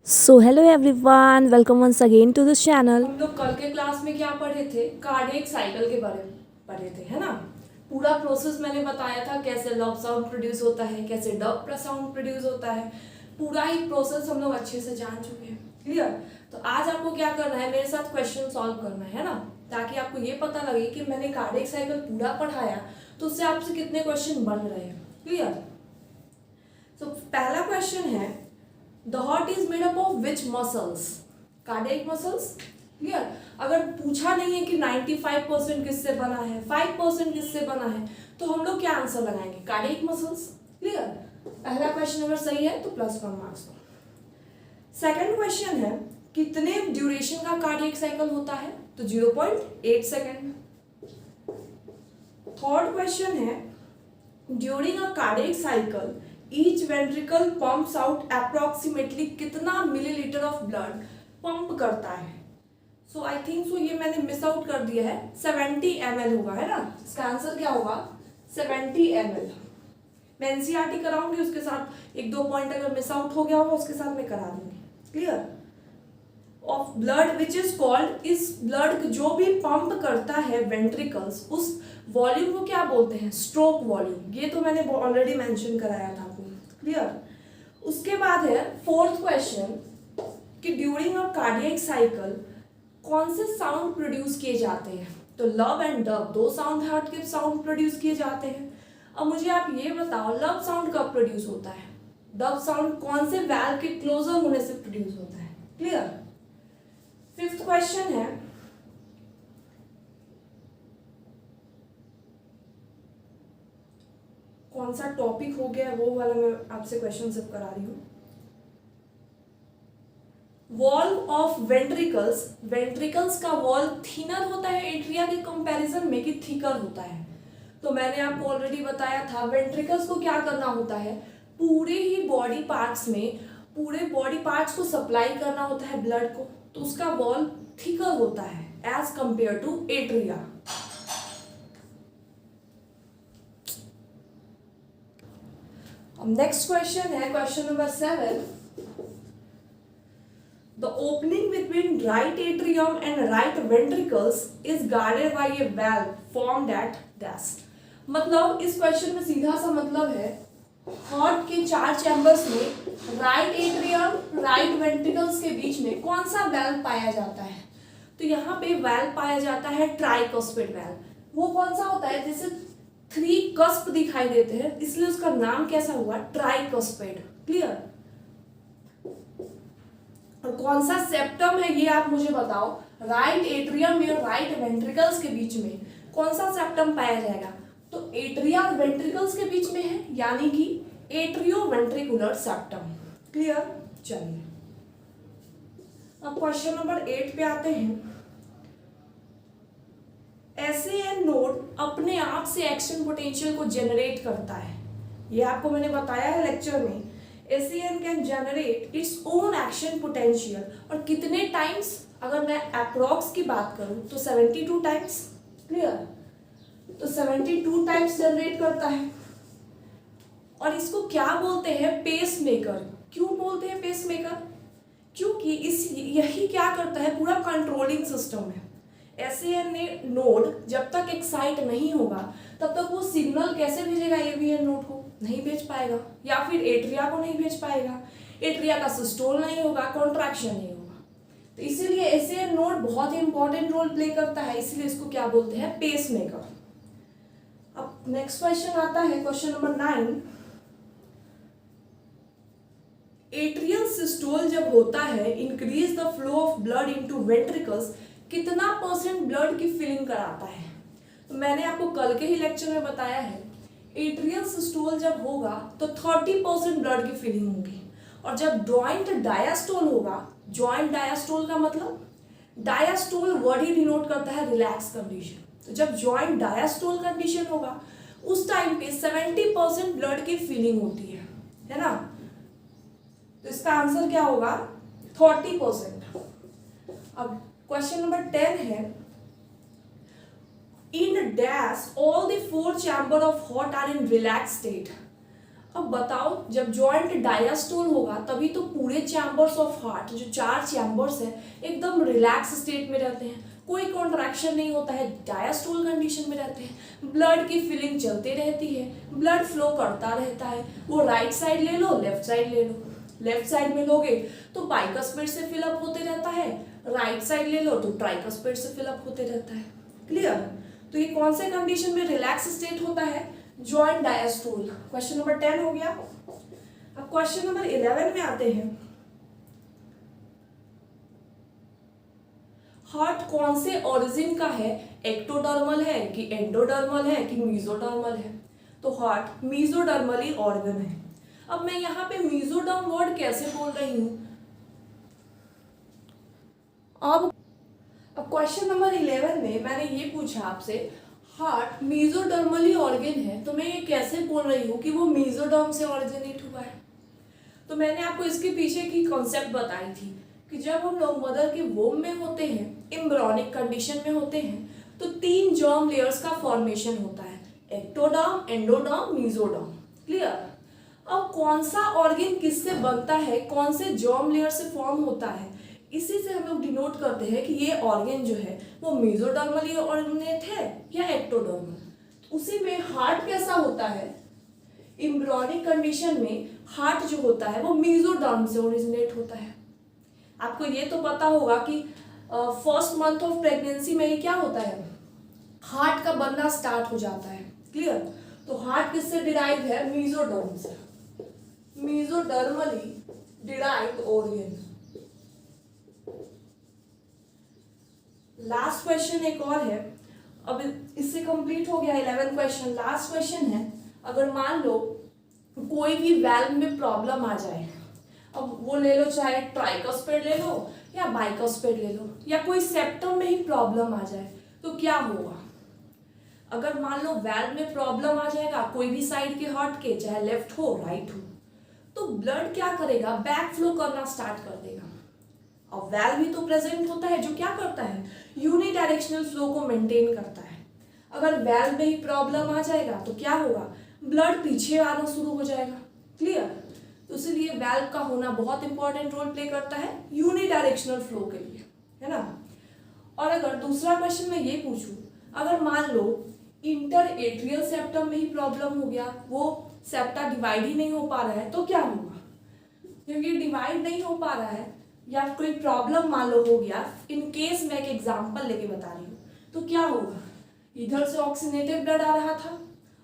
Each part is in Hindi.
So hello everyone, welcome once again to this channel. हम लोग कल के क्लास में क्या पढ़े थे? कार्डियक साइकिल के बारे में पढ़े थे, है ना। पूरा प्रोसेस मैंने बताया था, कैसे लव साउंड प्रोड्यूस होता है, कैसे डब साउंड प्रोड्यूस होता है। पूरा ही प्रोसेस हम लोग अच्छे से जान चुके हैं। क्लियर? तो आज आपको क्या करना है, मेरे साथ क्वेश्चन सॉल्व करना है ना, ताकि आपको ये पता लगे कि मैंने कार्डियक साइकिल पूरा पढ़ाया तो उससे आपसे कितने क्वेश्चन बन रहे हैं। क्लियर? तो पहला क्वेश्चन है, The heart is made up of which muscles? Cardiac muscles? Clear? अगर पूछा नहीं है कि 95% किससे बना है, 5% किससे बना है, तो हम लोग क्या आंसर लगाएंगे? Cardiac muscles. क्लियर? पहला क्वेश्चन अगर सही है तो +1 मार्क्स दो। सेकंड क्वेश्चन है, कितने ड्यूरेशन का कार्डियक साइकिल होता है? तो 0.8 सेकेंड। थर्ड क्वेश्चन है, during a cardiac cycle each ventricle pumps out approximately कितना मिलीलीटर ऑफ ब्लड पंप करता है? सो आई थिंक सो ये मैंने मिस आउट कर दिया है, 70 ml होगा, है ना। इसका आंसर क्या होगा? 70 ml। मैं एनसीईआरटी कराऊंगी, उसके साथ एक दो पॉइंट अगर मिस आउट हो गया होगा उसके साथ मैं करा दूंगी। Clear? Of blood which is called, इस ब्लड जो भी पंप करता है वेंट्रिकल्स, उस वॉल्यूम को क्या बोलते हैं? Stroke volume. ये तो मैंने ऑलरेडी मेंशन कराया था आपको। क्लियर? उसके बाद है फोर्थ क्वेश्चन कि ड्यूरिंग अ कार्डियक साइकिल कौन से साउंड प्रोड्यूस किए जाते हैं? तो लव एंड डब, दो साउंड हार्ट के साउंड प्रोड्यूस किए जाते हैं। अब मुझे आप ये बताओ, लव साउंड कब प्रोड्यूस होता है? डब साउंड कौन से वैल्व के क्लोजर होने से प्रोड्यूस होता है? क्लियर? फिफ्थ क्वेश्चन है, कौन सा टॉपिक हो गया वो वाला मैं आपसे क्वेश्चन सब करा रही हूँ। वॉल ऑफ वेंट्रिकल्स, वेंट्रिकल्स का वॉल थिनर होता है एट्रिया के कंपैरिजन में कि थिकर होता है? तो मैंने आपको ऑलरेडी बताया था, वेंट्रिकल्स को क्या करना होता है, पूरे ही बॉडी पार्ट्स में, पूरे बॉडी पार्ट्स को सप्लाई करना होता है ब्लड को, तो उसका वॉल थिकर होता है एज कंपेयर टू एट्रिया। अब नेक्स्ट क्वेश्चन है, question number 7। The opening between right atrium and right ventricles is guarded by a valve formed at dash। मतलब इस क्वेश्चन में सीधा सा मतलब है, हार्ट के 4 चैम्बर्स में राइट एट्रियम राइट वेंट्रिकल्स के बीच में कौन सा वेल्व पाया जाता है? तो यहाँ पे वेल्व पाया जाता है ट्राइकस्पिड वेल्व। वो कौन सा होता है? जैसे 3 कस्प दिखाई देते हैं, इसलिए उसका नाम कैसा हुआ? ट्राइकस्पिड। क्लियर? और कौन सा सेप्टम है ये आप मुझे बताओ, राइट एट्रियम में राइट वेंट्रिकल्स के बीच में कौन सा सेप्टम पाया जाएगा? तो एट्रिया और वेंट्रिकल्स के बीच में है, यानी कि एट्रियो वेंट्रिकुलर सेप्टम। क्लियर? चलिए अब क्वेश्चन नंबर 8 पे आते हैं। एसएएन नोड अपने आप से एक्शन पोटेंशियल को जनरेट करता है, ये आपको मैंने बताया है लेक्चर में। SAN can generate its own action potential, और कितने टाइम्स? अगर मैं अप्रॉक्स की बात करूं तो 72 टाइम्स। क्लियर? तो 72 टाइम्स जनरेट करता है। और इसको क्या बोलते हैं? Pacemaker. क्यों बोलते हैं पेस मेकर? क्योंकि इस यही क्या करता है, पूरा कंट्रोलिंग सिस्टम है। एसएएन नोड जब तक एक्साइट नहीं होगा तब तक वो सिग्नल कैसे भेजेगा एवीएन नोड को? नहीं भेज पाएगा, या फिर एट्रिया को नहीं भेज पाएगा, एट्रिया का सिस्टोल नहीं होगा, कॉन्ट्रैक्शन नहीं होगा। तो इसीलिए एसएएन नोड बहुत ही इंपॉर्टेंट रोल प्ले करता है, इसलिए इसको क्या बोलते हैं? Pacemaker. अब नेक्स्ट क्वेश्चन आता है, क्वेश्चन नंबर 9। एट्रियल सिस्टोल जब होता है, increase the flow of blood into ventricles, कितना % ब्लड की फिलिंग कराता है? तो मैंने आपको कल के ही लेक्चर में बताया है, एट्रियल सिस्टोल जब होगा तो 30% ब्लड की फिलिंग होगी, और जब जॉइंट डायास्टोल होगा, जॉइंट डायास्टोल का मतलब, डायास्टोल वर्ड ही डिनोट करता है रिलैक्स कंडीशन, तो जब जॉइंट डायास्टोल कंडीशन होगा उस टाइम पे 70% ब्लड की फिलिंग होती है ना। तो इसका आंसर क्या होगा? 30%। अब क्वेश्चन नंबर 10 है, in dash all the 4 chamber of heart are in relax state. अब बताओ, जब जॉइंट डायस्टोल होगा तभी तो पूरे चैम्बर्स ऑफ हार्ट, जो 4 चैम्बर्स है, एकदम रिलैक्स स्टेट में रहते हैं, कोई कॉन्ट्रैक्शन नहीं होता है, डायस्टोल कंडीशन में रहते हैं, ब्लड की फिलिंग चलती रहती है, ब्लड फ्लो करता रहता है। वो राइट साइड ले लो, लेफ्ट साइड ले लो, लेफ्ट साइड में लोगे तो बाइकस्पिड से फिलअप होते रहता है, राइट साइड ले लो तो ट्राइकस्पिड से फिलअप होते रहता है। क्लियर? तो ये कौन से कंडीशन में रिलैक्स स्टेट होता है? Joint diastole. क्वेश्चन नंबर 10 हो गया। अब क्वेश्चन नंबर 11 में आते हैं। हार्ट कौन से ओरिजिन का है? एक्टोडर्मल है कि एंडोडर्मल है कि मीजोडर्मल है? तो हार्ट मीजोडर्मली ऑर्गन है। अब मैं यहाँ पे मीजोडर्म वर्ड कैसे बोल रही हूँ? अब क्वेश्चन नंबर 11 में मैंने ये पूछा आपसे, हार्ट मीजोडर्मली ऑर्गन है, तो मैं ये कैसे बोल रही हूँ कि वो मीजोडर्म से ऑरिजिनेट हुआ है? तो मैंने आपको इसके पीछे की कॉन्सेप्ट बताई थी कि जब हम लोग मदर के वोम में होते हैं, एम्ब्रियोनिक कंडीशन में होते हैं, तो 3 जर्म लेयर्स का फॉर्मेशन होता है, एक्टोडर्म, एंडोडर्म, मीजोडर्म। क्लियर? अब कौन सा ऑर्गन किससे बनता है, कौन से जर्म लेयर से फॉर्म होता है, इसी से हम लोग डिनोट करते हैं कि ये ऑर्गन जो है वो मेसोडर्मली ऑर्गेनेट है या एक्टोडर्मल। उसी में हार्ट कैसा होता है? एम्ब्रियोनिक कंडीशन में हार्ट जो होता है वो मेसोडर्म से ओरिजिनेट होता है। आपको ये तो पता होगा कि फर्स्ट मंथ ऑफ प्रेगनेंसी में ही क्या होता है, हार्ट का बनना स्टार्ट हो जाता है। क्लियर? तो हार्ट किससे डिराइव है? मेसोडर्म से, मेसोडर्मली डिराइव्ड ऑर्गन। लास्ट क्वेश्चन एक और है, अब इससे कंप्लीट हो गया 11 क्वेश्चन। लास्ट क्वेश्चन है, अगर मान लो कोई भी वेल्व में प्रॉब्लम आ जाए, अब वो ले लो, चाहे ट्राइकस्पिड ले लो या बाइकस्पिड ले लो, या कोई सेप्टम में ही प्रॉब्लम आ जाए, तो क्या होगा? अगर मान लो वेल्व में प्रॉब्लम आ जाएगा कोई भी साइड के हार्ट के, चाहे लेफ्ट हो राइट हो, तो ब्लड क्या करेगा? बैक फ्लो करना स्टार्ट कर देगा। और वेल्व भी तो प्रेजेंट होता है जो क्या करता है? यूनिडायरेक्शनल फ्लो को मेंटेन करता है। अगर वेल्व में ही प्रॉब्लम आ जाएगा तो क्या होगा? ब्लड पीछे आना शुरू हो जाएगा। क्लियर? तो इसलिए वेल्व का होना बहुत इंपॉर्टेंट रोल प्ले करता है यूनिडायरेक्शनल फ्लो के लिए, है ना। और अगर दूसरा क्वेश्चन मैं ये पूछूं, अगर मान लो इंटर एट्रियल सेप्टम में ही प्रॉब्लम हो गया, वो सेप्टा डिवाइड ही नहीं हो पा रहा है, तो क्या होगा? क्योंकि डिवाइड नहीं हो पा रहा है या कोई प्रॉब्लम मान लो हो गया, इन केस मैं एक एग्जांपल लेके बता रही हूँ, तो क्या होगा? इधर से ऑक्सीनेटेड ब्लड आ रहा था,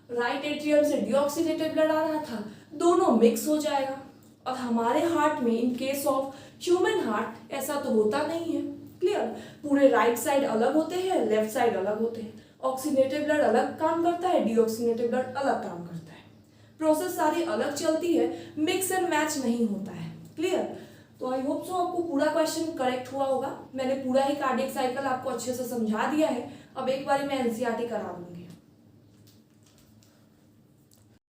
राइट एट्रियम से डीऑक्सीनेटेड ब्लड आ रहा था, दोनों मिक्स हो जाएगा। और हमारे हार्ट में in case of human heart ऐसा तो होता नहीं है। क्लियर? पूरे राइट साइड अलग होते हैं, लेफ्ट साइड अलग होते हैं, ऑक्सीनेटेड ब्लड अलग काम करता है, डीऑक्सीनेटेड ब्लड अलग काम करता है, प्रोसेस सारी अलग चलती है, मिक्स एंड मैच नहीं होता है। क्लियर? तो आई होप सो आपको पूरा क्वेश्चन करेक्ट हुआ होगा। मैंने पूरा ही कार्डियक साइकिल आपको अच्छे से समझा दिया है। अब एक बार मैं एनसीईआरटी करा दूंगी।